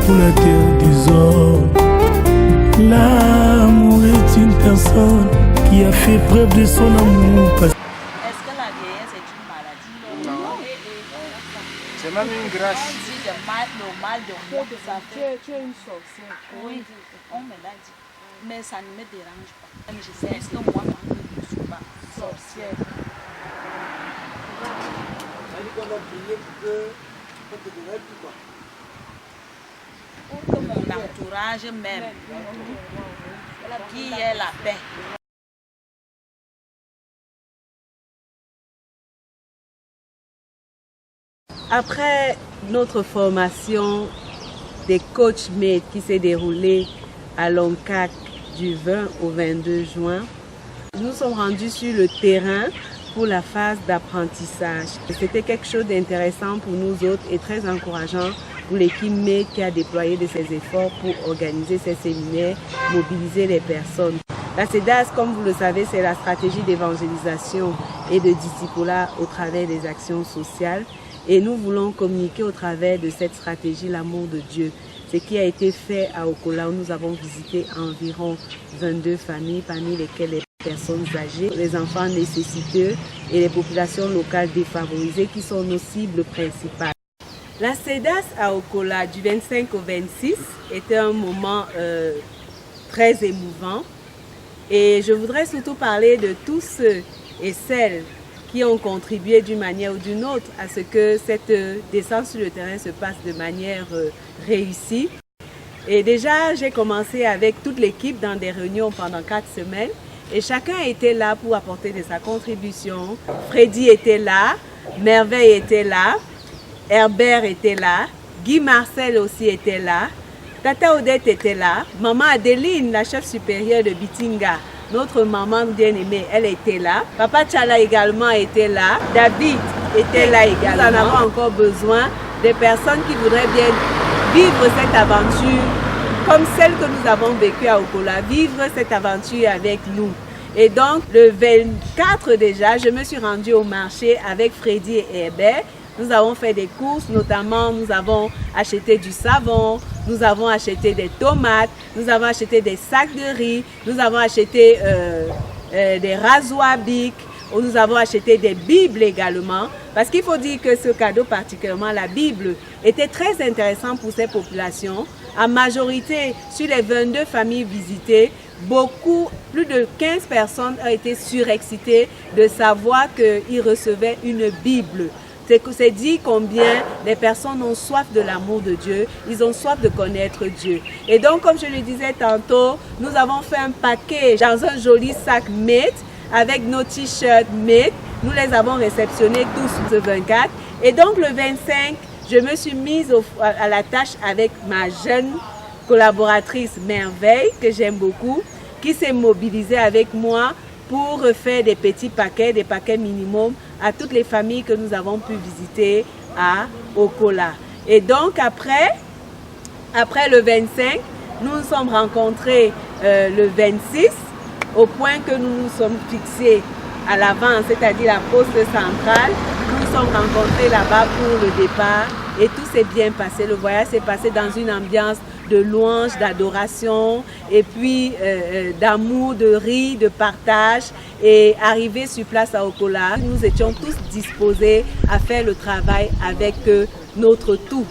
pour la terre des hommes. L'amour est une personne qui a fait preuve de son amour. Est-ce que la vieillesse est une maladie? Non. C'est même une grâce. On dit le mal de moi. Tu es une sorcière. Oui, on me l'a dit. Mais ça ne me dérange pas. Mais je sais, est-ce que moi, je ne suis pas sorcière? Pour que mon entourage m'aime, qui est la paix. Après notre formation des coach maîtres qui s'est déroulée à Loncac du 20 au 22 juin, nous sommes rendus sur le terrain pour la phase d'apprentissage. C'était quelque chose d'intéressant pour nous autres et très encourageant pour l'équipe maître qui a déployé de ses efforts pour organiser ces séminaires, mobiliser les personnes. La CEDAS, comme vous le savez, c'est la stratégie d'évangélisation et de discipulat au travers des actions sociales. Et nous voulons communiquer au travers de cette stratégie l'amour de Dieu. Ce qui a été fait à Okola, où nous avons visité environ 22 familles, parmi lesquelles les personnes âgées, les enfants nécessiteux et les populations locales défavorisées qui sont nos cibles principales. La CEDAS à Okola du 25 au 26 était un moment très émouvant. Et je voudrais surtout parler de tous ceux et celles qui ont contribué d'une manière ou d'une autre à ce que cette descente sur le terrain se passe de manière réussie. Et déjà, j'ai commencé avec toute l'équipe dans des réunions pendant 4 semaines et chacun était là pour apporter de sa contribution. Freddy était là, Merveille était là, Herbert était là, Guy Marcel aussi était là, Tata Odette était là, Maman Adeline, la chef supérieure de Bitinga, notre maman bien-aimée, elle était là. Papa Tchala également était là. David était là également. Nous en avons encore besoin des personnes qui voudraient bien vivre cette aventure comme celle que nous avons vécue à Okola, vivre cette aventure avec nous. Et donc, le 24 déjà, je me suis rendue au marché avec Freddy et Herbert. Nous avons fait des courses, notamment nous avons acheté du savon, nous avons acheté des tomates, nous avons acheté des sacs de riz, nous avons acheté des rasoirs Bic, nous avons acheté des Bibles également. Parce qu'il faut dire que ce cadeau, particulièrement la Bible, était très intéressant pour ces populations. En majorité, sur les 22 familles visitées, plus de 15 personnes ont été surexcitées de savoir qu'ils recevaient une Bible. C'est dit combien les personnes ont soif de l'amour de Dieu, ils ont soif de connaître Dieu. Et donc, comme je le disais tantôt, nous avons fait un paquet dans un joli sac maître avec nos t-shirts maître. Nous les avons réceptionnés tous le 24. Et donc, le 25, je me suis mise à la tâche avec ma jeune collaboratrice Merveille, que j'aime beaucoup, qui s'est mobilisée avec moi pour faire des petits paquets, des paquets minimum à toutes les familles que nous avons pu visiter à Okola. Et donc après le 25, nous nous sommes rencontrés le 26, au point que nous nous sommes fixés à l'avant, c'est-à-dire la poste centrale. Nous nous sommes rencontrés là-bas pour le départ et tout s'est bien passé. Le voyage s'est passé dans une ambiance de louange, d'adoration et puis d'amour, de rire, de partage. Et arrivé sur place à Okola, nous étions tous disposés à faire le travail avec notre tout.